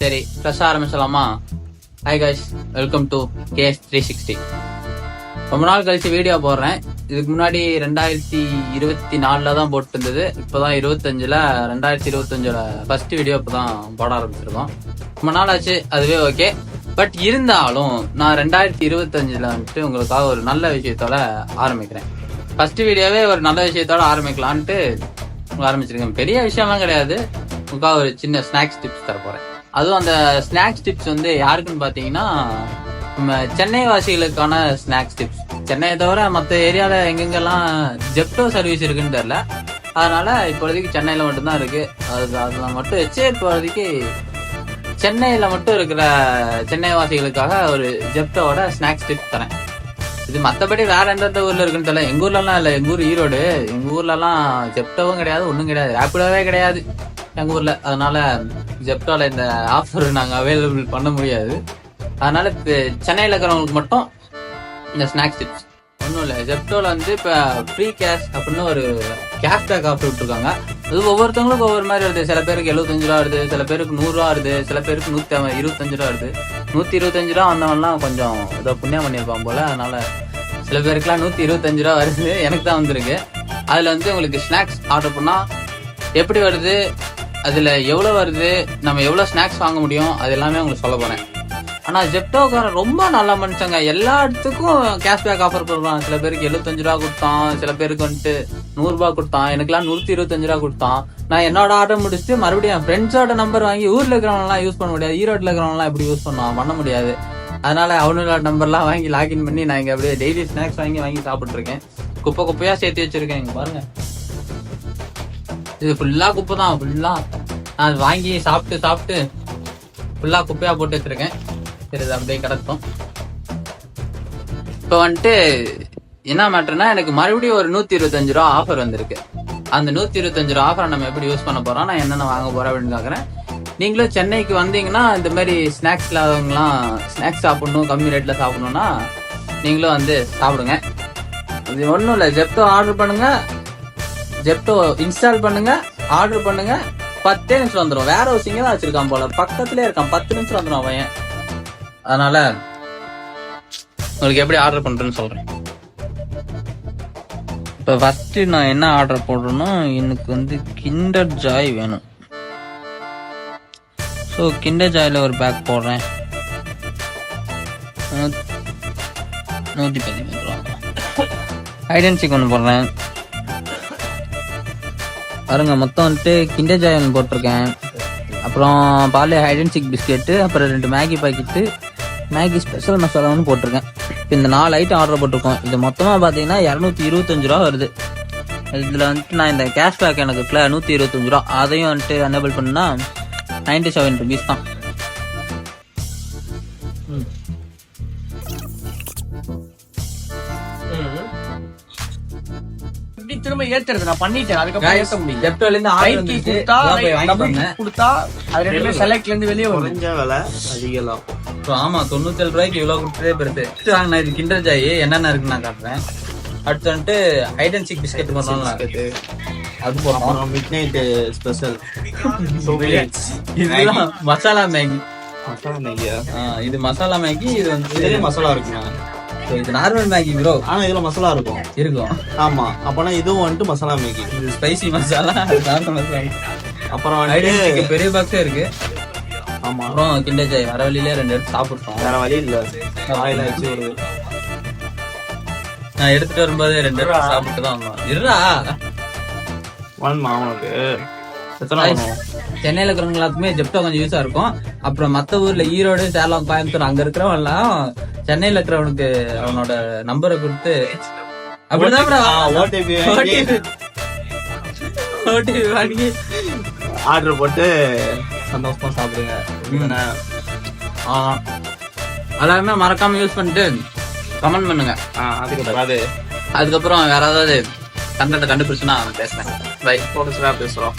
சரி ப்ளஸ் ஆரம்பிச்சலாமா? Hi guys, welcome to KS360. ரொம்ப நாள் கழிச்சு வீடியோ போடுறேன். இதுக்கு முன்னாடி 2024 தான் போட்டு இருந்தது. இப்போதான் 2025 ஃபர்ஸ்ட் வீடியோ இப்போதான் போட ஆரம்பிச்சிருக்கோம். ரொம்ப நாள் ஆச்சு, அதுவே ஓகே. பட் இருந்தாலும் நான் 2025 வந்துட்டு உங்களுக்காக ஒரு நல்ல விஷயத்தோட ஆரம்பிக்கிறேன். ஃபர்ஸ்ட் வீடியோவே ஒரு நல்ல விஷயத்தோட ஆரம்பிக்கலான்ட்டு ஆரம்பிச்சிருக்கேன். பெரிய விஷயம்லாம் கிடையாது, உங்களுக்காக ஒரு சின்ன ஸ்நாக்ஸ் டிப்ஸ் தர போறேன். அதுவும் அந்த ஸ்நாக்ஸ் டிப்ஸ் வந்து யாருக்குன்னு பாத்தீங்கன்னா நம்ம சென்னை வாசிகளுக்கான ஸ்நாக்ஸ் டிப்ஸ். சென்னையை தவிர மற்ற ஏரியால எங்கெங்கெல்லாம் ஜெப்டோ சர்வீஸ் இருக்குன்னு தெரியல. அதனால இப்போதைக்கு சென்னையில மட்டும்தான் இருக்கு. அதுல மட்டும் வச்சு இப்போதைக்கு சென்னையில மட்டும் இருக்கிற சென்னை வாசிகளுக்காக ஒரு ஜெப்டோட ஸ்நாக்ஸ் டிப்ஸ் தரேன். இது மற்றபடி வேற எந்த ஊர்ல இருக்குன்னு தெரியல. எங்க ஊர்லலாம் இல்ல, எங்க ஊர் ஈரோடு. எங்க ஊர்லலாம் ஜெப்டோவும் கிடையாது, ஒன்றும் கிடையாது, ரேப்பிடோவே கிடையாது எங்க ஊர்ல. அதனால ஜெப்டோல இந்த ஆஃபர் நாங்க அவைலபிள் பண்ண முடியாது. அதனால இப்ப சென்னையில இருக்கிறவங்களுக்கு மட்டும் இந்த ஸ்நாக்ஸ் டிப்ஸ். ஒன்றும் இல்லை, ஜெப்டோல வந்து இப்ப ஃப்ரீ கேஷ் அப்படின்னு ஒரு கேஷ்பேக் ஆஃபர் விட்டுருக்காங்க. அது ஒவ்வொருத்தவங்களுக்கும் ஒவ்வொரு மாதிரி வருது. சில பேருக்கு 75 ரூபா வருது, சில பேருக்கு 100 ரூபா வருது, சில பேருக்கு 125 ரூபா வருது. 125 ரூபா வந்தவன்லாம் கொஞ்சம் ஏதோ புண்ணியம் பண்ணியிருப்பான் போல. அதனால சில பேருக்குலாம் 125 ரூபா வருது. எனக்கு தான் வந்திருக்கு. அதுல வந்து உங்களுக்கு ஸ்நாக்ஸ் ஆர்டர் பண்ணா எப்படி வருது, அதுல எவ்வளவு வருது, நம்ம எவ்வளவு ஸ்நாக்ஸ் வாங்க முடியும், அது எல்லாமே உங்களுக்கு சொல்ல போறேன். ஆனா ஜெப்டோக்காரன் ரொம்ப நல்ல மனுஷங்க. எல்லா இடத்துக்கும் கேஷ்பேக் ஆஃபர் பண்றான். சில பேருக்கு 75 ரூபா கொடுத்தான், சில பேருக்கு வந்துட்டு 100 ரூபாய் கொடுத்தான், எனக்குலாம் 125 ரூபா கொடுத்தான். நான் என்னோட ஆர்டர் முடிச்சுட்டு மறுபடியும் என் ஃப்ரெண்ட்ஸோட நம்பர் வாங்கி ஊர்ல இருக்கிறவங்க எல்லாம் யூஸ் பண்ண முடியாது, ஈரோட்ல இருக்கிறவங்க எல்லாம் எப்படி யூஸ் பண்ண முடியாது. அதனால அவனோட நம்பர்லாம் வாங்கி லாகின் பண்ணி நான் இங்க அப்படியே டெய்லி ஸ்நாக்ஸ் வாங்கி சாப்பிட்டு இருக்கேன். குப்பையா சேர்த்து வச்சிருக்கேன். இங்க பாருங்க, இது ஃபுல்லா குப்பை தான். ஃபுல்லா நான் வாங்கி சாப்பிட்டு ஃபுல்லா குப்பையா போட்டு வச்சிருக்கேன். சரி, இது அப்படியே கிடக்கும். இப்ப வந்துட்டு என்ன மேட்டர்னா, எனக்கு மறுபடியும் ஒரு 125 ரூபா ஆஃபர் வந்திருக்கு. அந்த 125 ரூபா ஆஃபரை நம்ம எப்படி யூஸ் பண்ண போறோம், நான் என்னென்ன வாங்க போறேன் அப்படின்னு பாக்குறேன். நீங்களும் சென்னைக்கு வந்தீங்கன்னா இந்த மாதிரி ஸ்நாக்ஸ் இல்லாதவங்கலாம் ஸ்நாக்ஸ் சாப்பிடணும், கம்மி ரேட்ல சாப்பிடணும்னா நீங்களும் வந்து சாப்பிடுங்க. இது ஒன்றும் இல்லை, ஜெப்டோ ஆர்டர் பண்ணுங்க, ஜெப்டோ இன்ஸ்டால் பண்ணுங்க, ஆர்டர் பண்ணுங்க, 10 நிமிஷம் வந்துடும். வேற ஒரு சிங்க தான் வச்சிருக்கான் போல, பக்கத்துலயே இருக்கான். 10 நிமிஷம் வந்துடும் அவன். அதனால உங்களுக்கு எப்படி ஆர்டர் பண்றேன்னு சொல்றேன். இப்ப ஃபர்ஸ்ட் நான் என்ன ஆர்டர் போடுறேன்னா, எனக்கு வந்து கிண்டர் ஜாய் வேணும். ஸோ கிண்டர் ஜாயில ஒரு பேக் போடுறேன். 113 ரூபா. ஹைடன்சிக் ஒன்று போடுறேன். பாருங்க, மொத்தம் வந்துட்டு கிண்டர் ஜாய் ஒன்று போட்டிருக்கேன். அப்புறம் பாலே ஹைடன்சிக் பிஸ்கெட்டு, அப்புறம் 2 Maggi packet, Maggi special masala ஒன்று போட்டிருக்கேன். இந்த 4 ஐட்டம் ஆர்டர் போட்டிருக்கோம். இது மொத்தமாக பார்த்தீங்கன்னா 225 ரூபா வருது. இதில் வந்துட்டு நான் இந்த கேஷ்பேக் எனக்கு இருக்குல்ல 125 ரூபா, அதையும் வந்துட்டு எனேபிள் பண்ணா 97 ருபீஸ் தான். திரும்ப ஏத்துறது நான் பண்ணிட்டேன். அதுக்கப்புறம் ஏத்த முடியும். ஜெப்டோல இருந்து ஆர்டர் கொடுத்தா அது ரெண்டுமே செலக்ட்ல இருந்து வெளியே வரும். குறைஞ்ச விலை அதிகம். ஆமா, 97 ரூபாய்க்கு இவ்வளவு கொடுத்ததே பெருசு. நான் இது கிண்டர் ஜாய் என்னென்ன இருக்குன்னு நான் காட்டுறேன். அடுத்து வந்துட்டு ஹைடன்சிக் பிஸ்கெட் போடுறோம்ல, அது போடுறோம். மிட் நைட் ஸ்பெஷல் இதெல்லாம் மசாலா மேகி. மசாலா மேகியா? இது மசாலா மேகி. இது வந்து மசாலா இருக்குமா? இது நார்மல் மேகி ப்ரோ. ஆனா இதுல மசாலா இருக்கும். ஆமா, அப்பனா இதுவும் வந்துட்டு மசாலா மேகி. இது ஸ்பைசி மசாலா, நார்மல் மசாலா. அப்புறம் ஹைடன்சிக் பெரிய பாக்ஸே இருக்கு. ஆமா, அப்புறம் கிண்டர் ஜாய் வர வழியிலே 2 எடுத்து சாப்பிட்டோம். வேற வழி இல்ல. ஆயில வச்சு ஒரு நான் எடுத்துட்டு வரும்போது 2 எடுத்து சாப்பிட்டு தான் வந்தோம். இருடா, உனக்கு எத்தனை வேணும்? சென்னையில இருக்கிறவங்க எல்லாத்துக்குமே ஜெப்டோ கொஞ்சம் யூஸா இருக்கும். அப்புறம் மத்த ஊர்ல ஈரோடு, சேலம், கோயம்புத்தூர் அங்க இருக்கிறவங்க எல்லாம் சென்னையில இருக்கிறவனுக்கு அவனோட நம்பரை கொடுத்து அப்படிதான் ஓடிபி வாங்கி ஆர்டர் போட்டு சந்தோஷமா சாப்பிடுங்க. எல்லாருமே மறக்காம யூஸ் பண்ணிட்டு கமெண்ட் பண்ணுங்க. அதுக்கப்புறம் வேற ஏதாவது கண்டென்ட் கண்டுபிடிச்சுன்னா பேசுறேன். பை. பேசுறோம்.